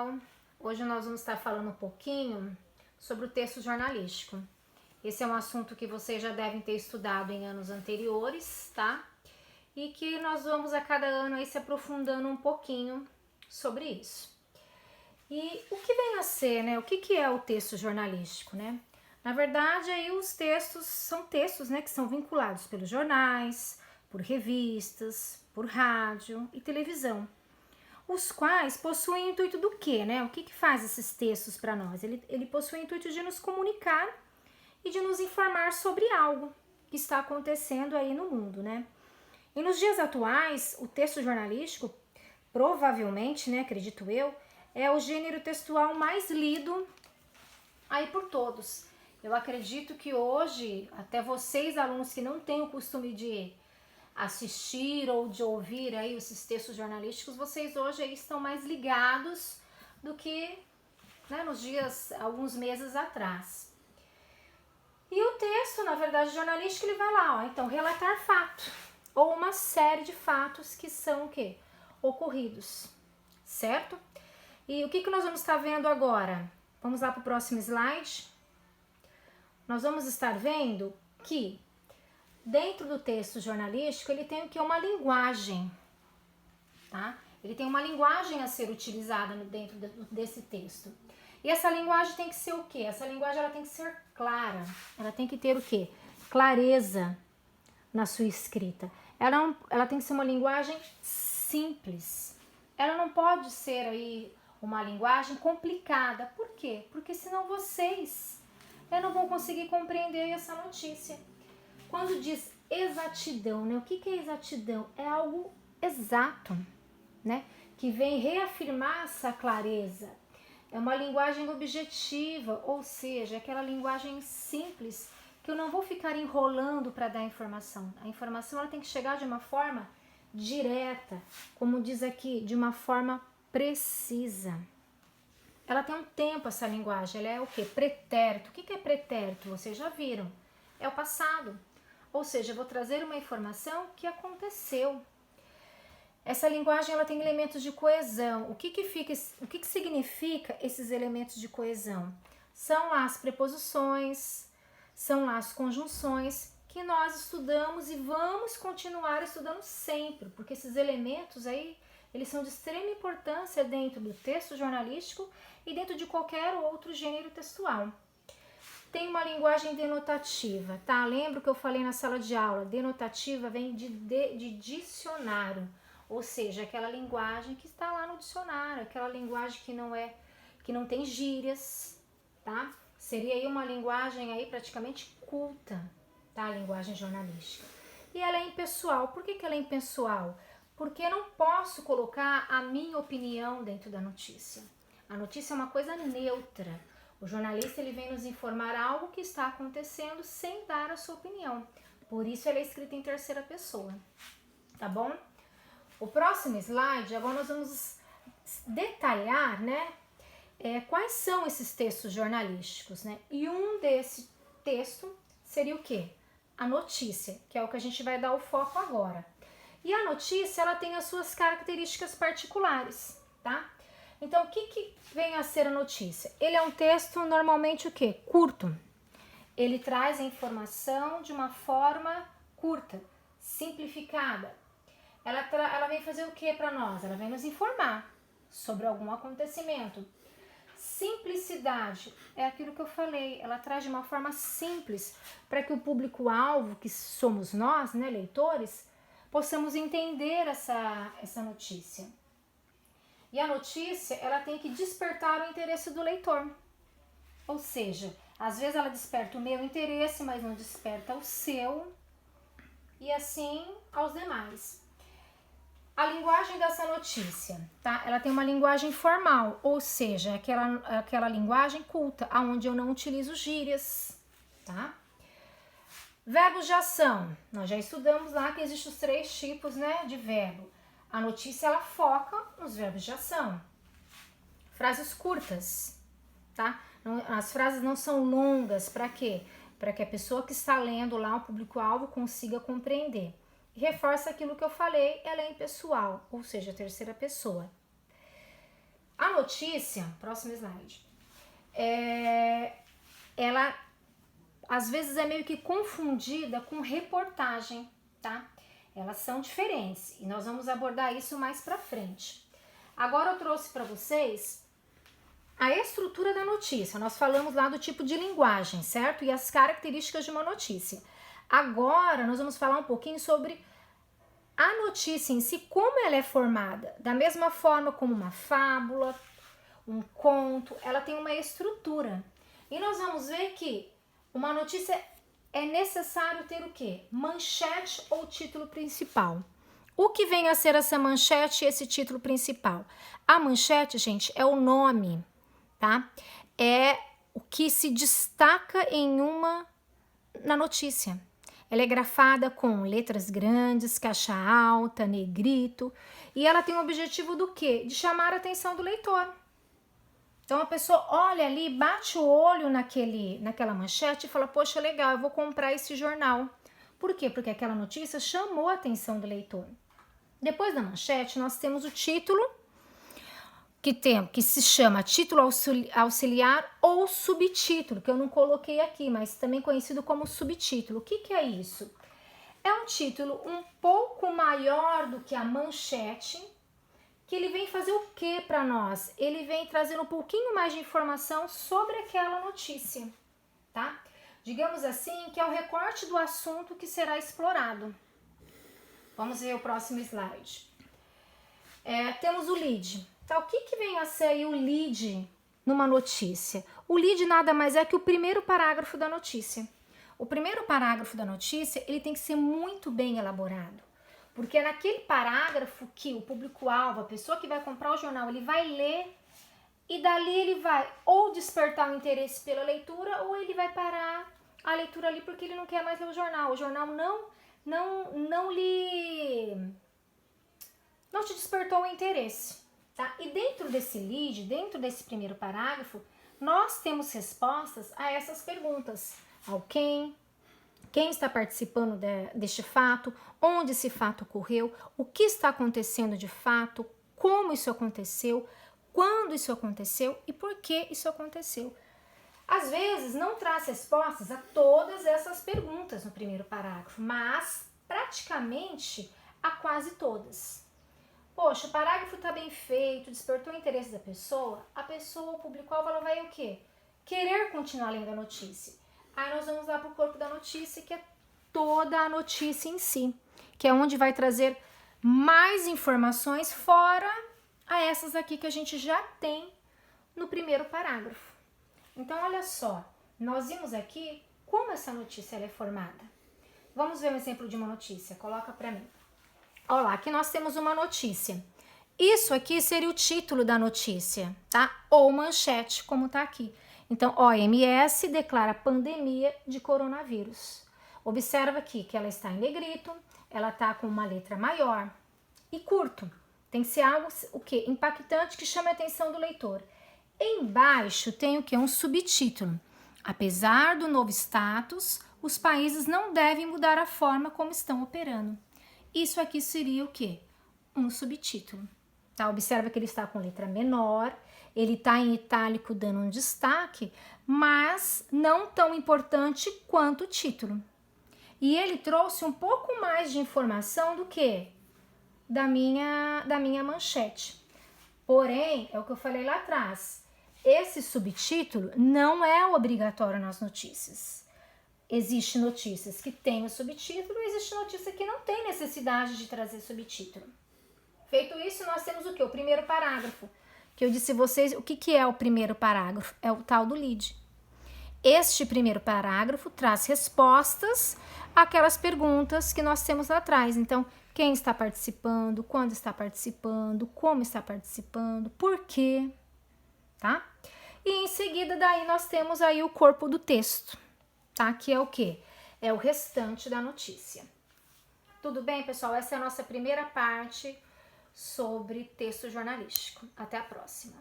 pessoal, hoje nós vamos estar falando um pouquinho sobre o texto jornalístico. Esse é um assunto que vocês já devem ter estudado em anos anteriores, tá? E que nós vamos a cada ano aí se aprofundando um pouquinho sobre isso. E o que vem a ser, né? O que é o texto jornalístico, né? Na verdade, aí os textos são textos, né, que são vinculados pelos jornais, por revistas, por rádio e televisão, os quais possuem o intuito do quê, né? O que faz esses textos para nós? Ele possui o intuito de nos comunicar e de nos informar sobre algo que está acontecendo aí no mundo, né? E nos dias atuais, o texto jornalístico, provavelmente, né, acredito eu, é o gênero textual mais lido aí por todos. Eu acredito que hoje, até vocês, alunos que não têm o costume de assistir ou de ouvir aí esses textos jornalísticos, vocês hoje aí estão mais ligados do que, né, nos dias, alguns meses atrás. E o texto, na verdade, jornalístico, ele vai lá, ó, então, relatar fato, ou uma série de fatos que são o quê? Ocorridos, certo? E o que nós vamos estar vendo agora? Vamos lá para o próximo slide. Nós vamos estar vendo que dentro do texto jornalístico, ele tem o que? Uma linguagem, tá? Ele tem uma linguagem a ser utilizada dentro desse texto. E essa linguagem tem que ser o quê? Essa linguagem ela tem que ser clara, ela tem que ter o quê? Clareza na sua escrita. Ela tem que ser uma linguagem simples. Ela não pode ser aí uma linguagem complicada. Por quê? Porque senão vocês não vão conseguir compreender essa notícia. Quando diz exatidão, né? O que é exatidão? É algo exato, né? Que vem reafirmar essa clareza. É uma linguagem objetiva, ou seja, aquela linguagem simples que eu não vou ficar enrolando para dar informação. A informação ela tem que chegar de uma forma direta, como diz aqui, de uma forma precisa. Ela tem um tempo, essa linguagem. Ela é o quê? Pretérito. O que é pretérito? Vocês já viram. É o passado. Ou seja, eu vou trazer uma informação que aconteceu. Essa linguagem ela tem elementos de coesão. O que significa esses elementos de coesão? São lá as preposições, são lá as conjunções que nós estudamos e vamos continuar estudando sempre, porque esses elementos aí, eles são de extrema importância dentro do texto jornalístico e dentro de qualquer outro gênero textual. Tem uma linguagem denotativa, tá? Lembra que eu falei na sala de aula? Denotativa vem de dicionário, ou seja, aquela linguagem que está lá no dicionário, aquela linguagem que não tem gírias, tá? Seria aí uma linguagem aí praticamente culta, tá? A linguagem jornalística. E ela é impessoal. Por que ela é impessoal? Porque eu não posso colocar a minha opinião dentro da notícia. A notícia é uma coisa neutra. O jornalista ele vem nos informar algo que está acontecendo sem dar a sua opinião. Por isso ela é escrita em terceira pessoa. Tá bom? O próximo slide, agora nós vamos detalhar, né? Quais são esses textos jornalísticos, né? E um desse texto seria o quê? A notícia, que é o que a gente vai dar o foco agora. E a notícia, ela tem as suas características particulares, tá? Então, o que vem a ser a notícia? Ele é um texto normalmente o quê? Curto. Ele traz a informação de uma forma curta, simplificada. Ela vem fazer o que para nós? Ela vem nos informar sobre algum acontecimento. Simplicidade é aquilo que eu falei. Ela traz de uma forma simples para que o público-alvo, que somos nós, né, leitores, possamos entender essa notícia. E a notícia, ela tem que despertar o interesse do leitor. Ou seja, às vezes ela desperta o meu interesse, mas não desperta o seu e assim aos demais. A linguagem dessa notícia, tá? Ela tem uma linguagem formal, ou seja, aquela linguagem culta, onde eu não utilizo gírias, tá? Verbos de ação. Nós já estudamos lá que existem os 3 tipos, né, de verbo. A notícia, ela foca nos verbos de ação. Frases curtas, tá? As frases não são longas, para quê? Para que a pessoa que está lendo lá, o público-alvo, consiga compreender. E reforça aquilo que eu falei, ela é impessoal, ou seja, terceira pessoa. A notícia, próximo slide, ela às vezes é meio que confundida com reportagem, tá? Elas são diferentes e nós vamos abordar isso mais pra frente. Agora eu trouxe para vocês a estrutura da notícia. Nós falamos lá do tipo de linguagem, certo? E as características de uma notícia. Agora nós vamos falar um pouquinho sobre a notícia em si, como ela é formada. Da mesma forma como uma fábula, um conto, ela tem uma estrutura. E nós vamos ver que uma notícia é necessário ter o quê? Manchete ou título principal. O que vem a ser essa manchete e esse título principal? A manchete, gente, é o nome, tá? É o que se destaca na notícia. Ela é grafada com letras grandes, caixa alta, negrito, e ela tem o objetivo do quê? De chamar a atenção do leitor. Então a pessoa olha ali, bate o olho naquela manchete e fala, poxa, legal, eu vou comprar esse jornal. Por quê? Porque aquela notícia chamou a atenção do leitor. Depois da manchete, nós temos o título, que se chama título auxiliar ou subtítulo, que eu não coloquei aqui, mas também conhecido como subtítulo. O que é isso? É um título um pouco maior do que a manchete, que ele vem fazer o que para nós? Ele vem trazer um pouquinho mais de informação sobre aquela notícia, tá? Digamos assim, que é o recorte do assunto que será explorado. Vamos ver o próximo slide. Temos o lead. Tá, o que vem a ser aí o lead numa notícia? O lead nada mais é que o primeiro parágrafo da notícia. O primeiro parágrafo da notícia, ele tem que ser muito bem elaborado. Porque é naquele parágrafo que o público-alvo, a pessoa que vai comprar o jornal, ele vai ler e dali ele vai ou despertar o interesse pela leitura ou ele vai parar a leitura ali porque ele não quer mais ler o jornal. O jornal não te despertou o interesse, tá? E dentro desse lead, dentro desse primeiro parágrafo, nós temos respostas a essas perguntas. Ao quem está participando deste fato, onde esse fato ocorreu, o que está acontecendo de fato, como isso aconteceu, quando isso aconteceu e por que isso aconteceu. Às vezes não traz respostas a todas essas perguntas no primeiro parágrafo, mas praticamente a quase todas. Poxa, o parágrafo está bem feito, despertou o interesse da pessoa, o público-alvo, ela vai o quê? Querer continuar lendo a notícia. Aí nós vamos lá para o corpo da notícia, que é toda a notícia em si, que é onde vai trazer mais informações fora a essas aqui que a gente já tem no primeiro parágrafo. Então, olha só, nós vimos aqui como essa notícia ela é formada. Vamos ver um exemplo de uma notícia, coloca para mim. Olha lá, aqui nós temos uma notícia. Isso aqui seria o título da notícia, tá? Ou manchete, como tá aqui. Então, OMS declara pandemia de coronavírus. Observa aqui que ela está em negrito, ela está com uma letra maior e curto. Tem que ser algo o quê? Impactante, que chame a atenção do leitor. Embaixo tem o quê? Um subtítulo. Apesar do novo status, os países não devem mudar a forma como estão operando. Isso aqui seria o quê? Um subtítulo. Tá? Observa que ele está com letra menor, ele está em itálico dando um destaque, mas não tão importante quanto o título. E ele trouxe um pouco mais de informação do que da minha manchete. Porém, é o que eu falei lá atrás, esse subtítulo não é obrigatório nas notícias. Existem notícias que têm o subtítulo e existe notícia que não tem necessidade de trazer subtítulo. Feito isso, nós temos o quê? O primeiro parágrafo. Que eu disse a vocês, o que é o primeiro parágrafo? É o tal do lead. Este primeiro parágrafo traz respostas àquelas perguntas que nós temos lá atrás. Então, quem está participando, quando está participando, como está participando, por quê, tá? E em seguida, daí nós temos aí o corpo do texto, tá? Que é o quê? É o restante da notícia. Tudo bem, pessoal? Essa é a nossa primeira parte sobre texto jornalístico. Até a próxima.